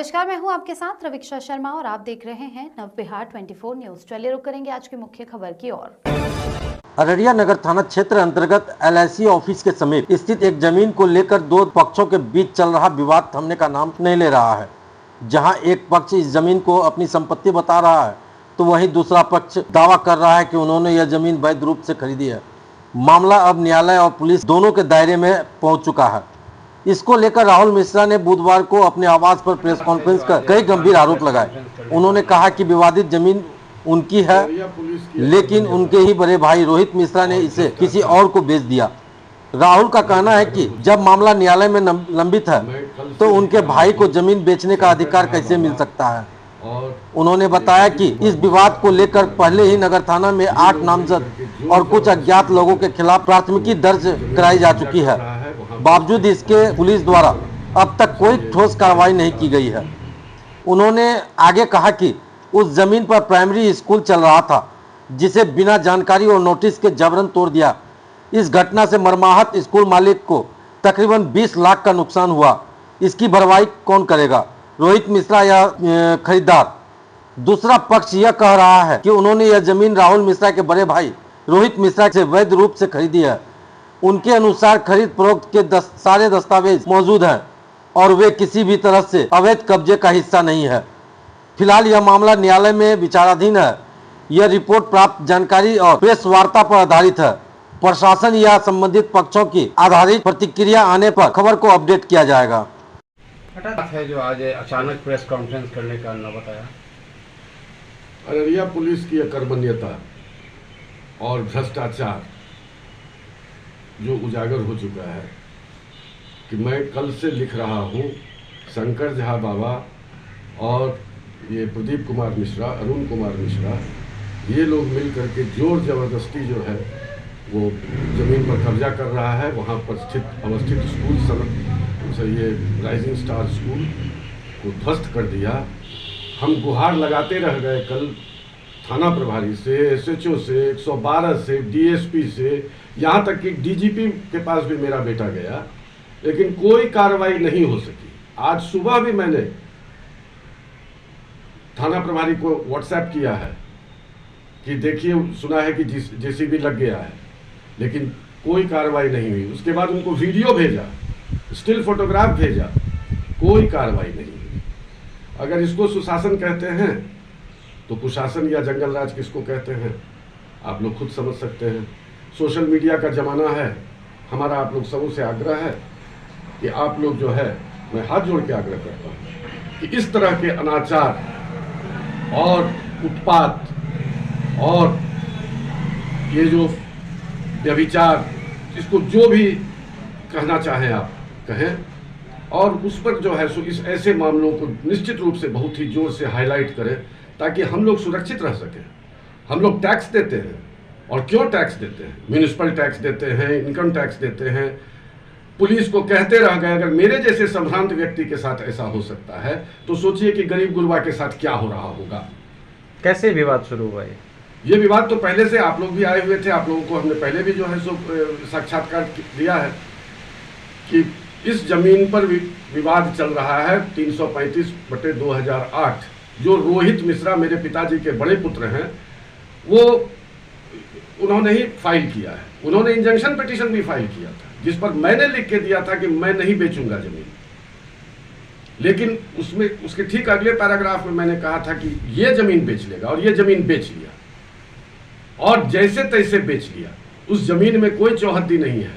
नमस्कार, मैं हूं आपके साथ रविक्षा शर्मा और आप देख रहे हैं नव बिहार 24 न्यूज। चलिए रुक करेंगे आज की मुख्य खबर की ओर। अररिया नगर थाना क्षेत्र अंतर्गत LIC ऑफिस के समीप स्थित एक जमीन को लेकर दो पक्षों के बीच चल रहा विवाद थमने का नाम नहीं ले रहा है। जहां एक पक्ष इस जमीन को अपनी संपत्ति बता रहा है, तो वहीं दूसरा पक्ष दावा कर रहा है कि उन्होंने यह जमीन वैध रूप से खरीदी है। मामला अब न्यायालय और पुलिस दोनों के दायरे में पहुंच चुका है। इसको लेकर राहुल मिश्रा ने बुधवार को अपने आवास पर प्रेस कॉन्फ्रेंस कर कई गंभीर आरोप लगाए। उन्होंने कहा कि विवादित जमीन उनकी है, लेकिन उनके ही बड़े भाई रोहित मिश्रा ने इसे किसी और को बेच दिया। राहुल का कहना है कि जब मामला न्यायालय में लंबित है, तो उनके भाई को जमीन बेचने का अधिकार कैसे मिल सकता है। उन्होंने बताया कि इस विवाद को लेकर पहले ही नगर थाना में 8 नामजद और कुछ अज्ञात लोगों के खिलाफ प्राथमिकी दर्ज कराई जा चुकी है। बावजूद इसके पुलिस द्वारा अब तक कोई ठोस कार्रवाई नहीं की गई है। उन्होंने आगे कहा कि उस जमीन पर प्राइमरी स्कूल चल रहा था, जिसे बिना जानकारी और नोटिस के जबरन तोड़ दिया। इस घटना से मर्माहत स्कूल मालिक को तकरीबन 20 लाख का नुकसान हुआ। इसकी भरपाई कौन करेगा, रोहित मिश्रा या खरीदार? दूसरा पक्ष यह कह रहा है कि उन्होंने यह जमीन राहुल मिश्रा के बड़े भाई रोहित मिश्रा से वैध रूप से खरीदी है। उनके अनुसार खरीद फरोख्त के सारे दस्तावेज मौजूद हैं और वे किसी भी तरह से अवैध कब्जे का हिस्सा नहीं है। फिलहाल यह मामला न्यायालय में विचाराधीन है। यह रिपोर्ट प्राप्त जानकारी और प्रेस वार्ता पर आधारित है। प्रशासन या संबंधित पक्षों की आधारित प्रतिक्रिया आने पर खबर को अपडेट किया जाएगा। है जो आज अचानक प्रेस कॉन्फ्रेंस करने का न बताया। अररिया पुलिस की अकर्मण्यता और भ्रष्टाचार जो उजागर हो चुका है कि मैं कल से लिख रहा हूँ, शंकर झा बाबा और ये प्रदीप कुमार मिश्रा, अरुण कुमार मिश्रा, ये लोग मिल करके जोर जबरदस्ती जो है वो ज़मीन पर कब्जा कर रहा है। वहाँ पर अवस्थित स्कूल से ये राइजिंग स्टार स्कूल को ध्वस्त कर दिया। हम गुहार लगाते रह गए कल थाना प्रभारी से, SHO से, 112 से, DSP से, यहाँ तक कि DGP के पास भी मेरा बेटा गया, लेकिन कोई कार्रवाई नहीं हो सकी। आज सुबह भी मैंने थाना प्रभारी को व्हाट्सएप किया है कि देखिए सुना है कि JCB लग गया है, लेकिन कोई कार्रवाई नहीं हुई। उसके बाद उनको वीडियो भेजा, स्टिल फोटोग्राफ भेजा, कोई कार्रवाई नहीं हुई। अगर इसको सुशासन कहते हैं तो कुशासन या जंगल राज किसको कहते हैं आप लोग खुद समझ सकते हैं। सोशल मीडिया का ज़माना है। हमारा आप लोग सबों से आग्रह है कि आप लोग जो है, मैं हाथ जोड़ के आग्रह करता हूँ कि इस तरह के अनाचार और उत्पात और ये जो व्यभिचार, इसको जो भी कहना चाहें आप कहें, और उस पर जो है सो इस ऐसे मामलों को निश्चित रूप से बहुत ही जोर से हाईलाइट करें, ताकि हम लोग सुरक्षित रह सकें। हम लोग टैक्स देते हैं, और क्यों टैक्स देते हैं? म्यूनिसिपल टैक्स देते हैं, इनकम टैक्स देते हैं। पुलिस को कहते रह गए। अगर मेरे जैसे संभ्रांत व्यक्ति के साथ ऐसा हो सकता है, तो सोचिए कि गरीब गुरबा के साथ क्या हो रहा होगा। कैसे विवाद शुरू हुआ ये विवाद तो पहले से आप लोग भी आए हुए थे। आप लोगों को हमने पहले भी जो है सो साक्षात्कार दिया है कि इस जमीन पर विवाद चल रहा है 335/2008। जो रोहित मिश्रा मेरे पिताजी के बड़े पुत्र हैं, वो उन्होंने ही फाइल किया है। उन्होंने इंजंक्शन पिटीशन भी फाइल किया था, जिस पर मैंने लिख के दिया था कि मैं नहीं बेचूंगा जमीन। लेकिन उसमें उसके ठीक अगले पैराग्राफ में मैंने कहा था कि ये जमीन बेच लेगा, और ये जमीन बेच लिया, और जैसे तैसे बेच लिया। उस जमीन में कोई चौहद्दी नहीं है,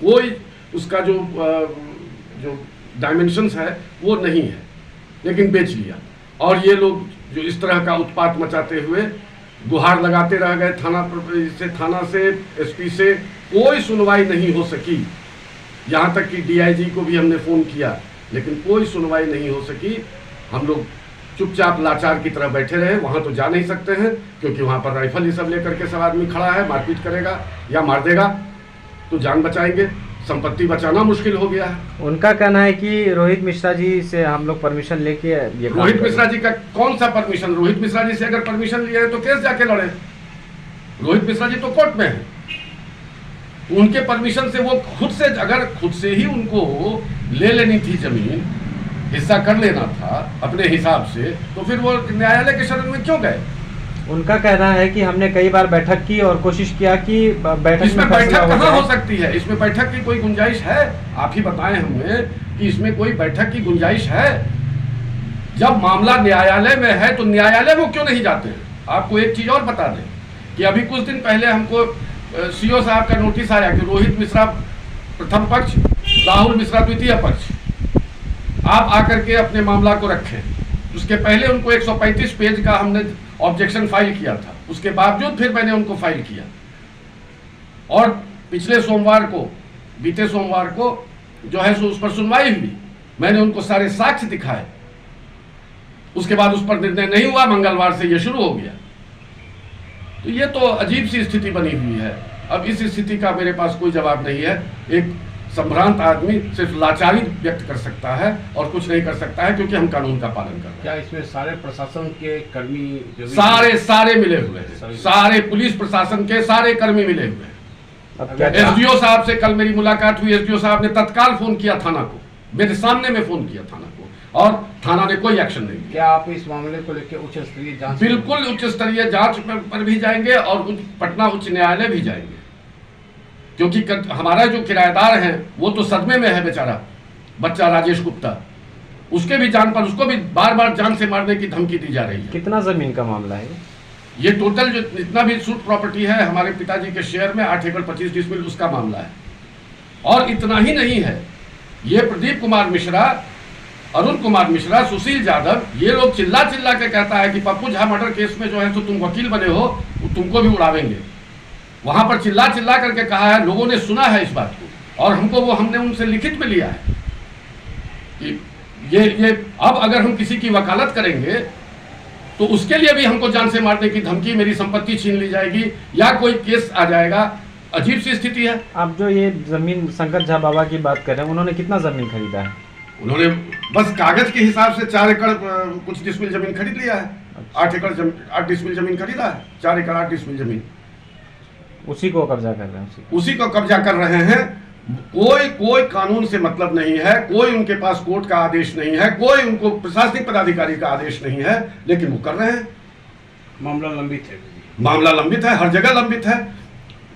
कोई उसका जो डायमेंशंस है वो नहीं है, लेकिन बेच लिया। और ये लोग जो इस तरह का उत्पात मचाते हुए गुहार लगाते रह गए। थाना से SP से कोई सुनवाई नहीं हो सकी। यहाँ तक कि DIG को भी हमने फ़ोन किया, लेकिन कोई सुनवाई नहीं हो सकी। हम लोग चुपचाप लाचार की तरह बैठे रहे। वहाँ तो जा नहीं सकते हैं, क्योंकि वहाँ पर राइफल ये सब लेकर के सब आदमी खड़ा है। मारपीट करेगा या मार देगा तो जान बचाएंगे, संपत्ति बचाना मुश्किल हो गया है। उनका कहना है कि रोहित मिश्रा जी से हम लोग परमिशन लेके ये रोहित मिश्रा जी का कौन सा परमिशन? रोहित मिश्रा जी से अगर परमिशन लिया है तो केस जाके लड़े। रोहित मिश्रा जी तो कोर्ट में है। उनके परमिशन से वो खुद से, अगर खुद से ही उनको ले लेनी थी जमीन, हिस्सा कर लेना था अपने हिसाब से, तो फिर वो न्यायालय के शरण में क्यों गए? उनका कहना है कि हमने कई बार बैठक की और कोशिश किया कि बैठक इसमें में बैठक कहाँ हो सकती है? इसमें बैठक की कोई गुंजाइश है? आप ही बताएं हमें कि इसमें कोई बैठक की गुंजाइश है? जब मामला न्यायालय में है तो न्यायालय वो क्यों नहीं जाते हैं? आपको एक चीज और बता दें कि अभी कुछ दिन पहले हमको सीओ साहब का नोटिस आया कि रोहित मिश्रा प्रथम पक्ष, राहुल मिश्रा द्वितीय पक्ष, आप आकर के अपने मामला को रखें। उसके पहले उनको 135 पेज का हमने ऑब्जेक्शन फाइल किया था, उसके बावजूद फिर मैंने उनको फाइल किया। और पिछले सोमवार को, बीते सोमवार को जो है सो उस पर सुनवाई हुई, मैंने उनको सारे साक्ष्य दिखाए। उसके बाद उस पर निर्णय नहीं हुआ, मंगलवार से ये शुरू हो गया। तो ये तो अजीब सी स्थिति बनी हुई है। अब इस स्थिति का मेरे पास कोई जवाब नहीं है। एक संभ्रांत आदमी सिर्फ लाचारी व्यक्त कर सकता है और कुछ नहीं कर सकता है, क्योंकि हम कानून का पालन कर रहे हैं। क्या इसमें सारे प्रशासन के कर्मी जो भी सारे मिले हुए हैं, सारे पुलिस प्रशासन के सारे कर्मी मिले हुए हैं। अब क्या एसडीओ साहब से कल मेरी मुलाकात हुई। एसडीओ साहब ने तत्काल फोन किया थाना को, मेरे सामने में फोन किया थाना को, और थाना ने कोई एक्शन नहीं लिया। क्या आप इस मामले को लेकर उच्च स्तरीय जांच? बिल्कुल उच्च स्तरीय जांच पर भी जाएंगे और पटना उच्च न्यायालय भी जाएंगे, क्योंकि हमारा जो किराएदार है वो तो सदमे में है बेचारा, बच्चा राजेश गुप्ता। उसके भी जान पर, उसको भी बार बार जान से मारने की धमकी दी जा रही है। कितना जमीन का मामला है? ये टोटल जो जितना भी सूट प्रॉपर्टी है हमारे पिताजी के शेयर में 8 एकड़ 25 डिसमिल उसका मामला है। और इतना ही नहीं है, ये प्रदीप कुमार मिश्रा, अरुण कुमार मिश्रा, सुशील यादव, ये लोग चिल्ला चिल्ला के कहता है कि पप्पू झा मर्डर केस में जो है तो तुम वकील बने हो, तुमको भी उड़ावेंगे। वहां पर चिल्ला चिल्ला करके कहा है, लोगों ने सुना है इस बात को, और हमको वो हमने उनसे लिखित में लिया है कि ये अब अगर हम किसी की वकालत करेंगे तो उसके लिए भी हमको जान से मारने की धमकी, मेरी संपत्ति छीन ली जाएगी या कोई केस आ जाएगा। अजीब सी स्थिति है। आप जो ये जमीन शंकर झा बाबा की बात कर रहे हैं, उन्होंने कितना जमीन खरीदा है? उन्होंने बस कागज के हिसाब से 4 एकड़ कुछ डिसमिल जमीन खरीद लिया है। 8 डिसमिल जमीन खरीदा है, 4 एकड़ 8 डिसमिल जमीन, उसी को कब्जा कर रहे हैं। उसी को कब्जा कर रहे हैं। कोई कानून से मतलब नहीं है, कोई उनके पास कोर्ट का आदेश नहीं है, कोई उनको प्रशासनिक पदाधिकारी का आदेश नहीं है, लेकिन वो कर रहे हैं। मामला लंबित है? मामला लंबित है, हर जगह लंबित है।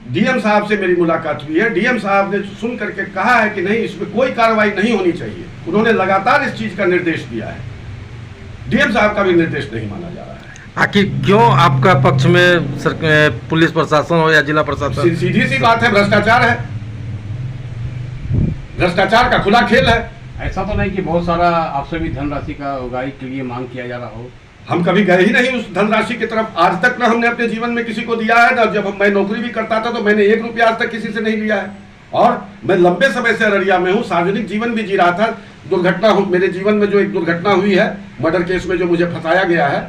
डीएम साहब से मेरी मुलाकात हुई है, डीएम साहब ने सुन करके कहा है कि नहीं, इसमें कोई कार्रवाई नहीं होनी चाहिए। उन्होंने लगातार इस चीज का निर्देश दिया है, डीएम साहब का भी निर्देश नहीं माना जा रहा है। आखिर क्यों आपका पक्ष में पुलिस प्रशासन हो या जिला प्रशासन? सीधी सी बात है, भ्रष्टाचार है, भ्रष्टाचार का खुला खेल है। ऐसा तो नहीं कि बहुत सारा आपसे भी धनराशि का उगाही के लिए मांग किया जा रहा हो? हम कभी गए ही नहीं उस धनराशि की तरफ, आज तक ना हमने अपने जीवन में किसी को दिया है ना। जब मैं नौकरी भी करता था तो मैंने 1 रुपया आज तक किसी से नहीं लिया है। और मैं लंबे समय से अररिया में हूँ, सार्वजनिक जीवन भी जी रहा था। दुर्घटना मेरे जीवन में जो एक दुर्घटना हुई है मर्डर केस में, जो मुझे फंसाया गया है,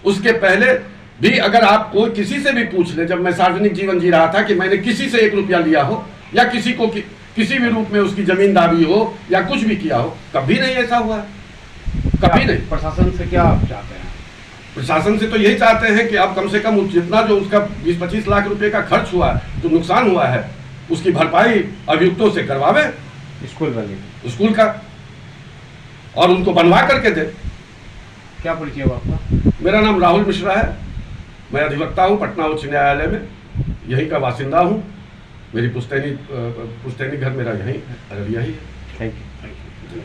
उसके पहले भी अगर आप कोई किसी से भी पूछ ले, जब मैं सार्वजनिक जीवन जी रहा था, कि मैंने किसी से 1 रुपया लिया हो या किसी को किसी भी रूप में उसकी जमीन दाबी हो या कुछ भी किया हो, कभी नहीं ऐसा हुआ, कभी नहीं। प्रशासन से क्या आप चाहते हैं? प्रशासन से तो यही चाहते हैं कि अब कम से कम जितना जो उसका 20-25 लाख रुपए का खर्च हुआ, जो नुकसान हुआ है, उसकी भरपाई अभियुक्तों से करवावे, स्कूल वाले स्कूल का, और उनको बनवा करके दे। क्या परिचय हुआ आपका? मेरा नाम राहुल मिश्रा है, मैं अधिवक्ता हूँ पटना उच्च न्यायालय में, यहीं का बासिंदा हूँ। मेरी पुश्तैनी घर मेरा यहीं अररिया ही है। Thank you.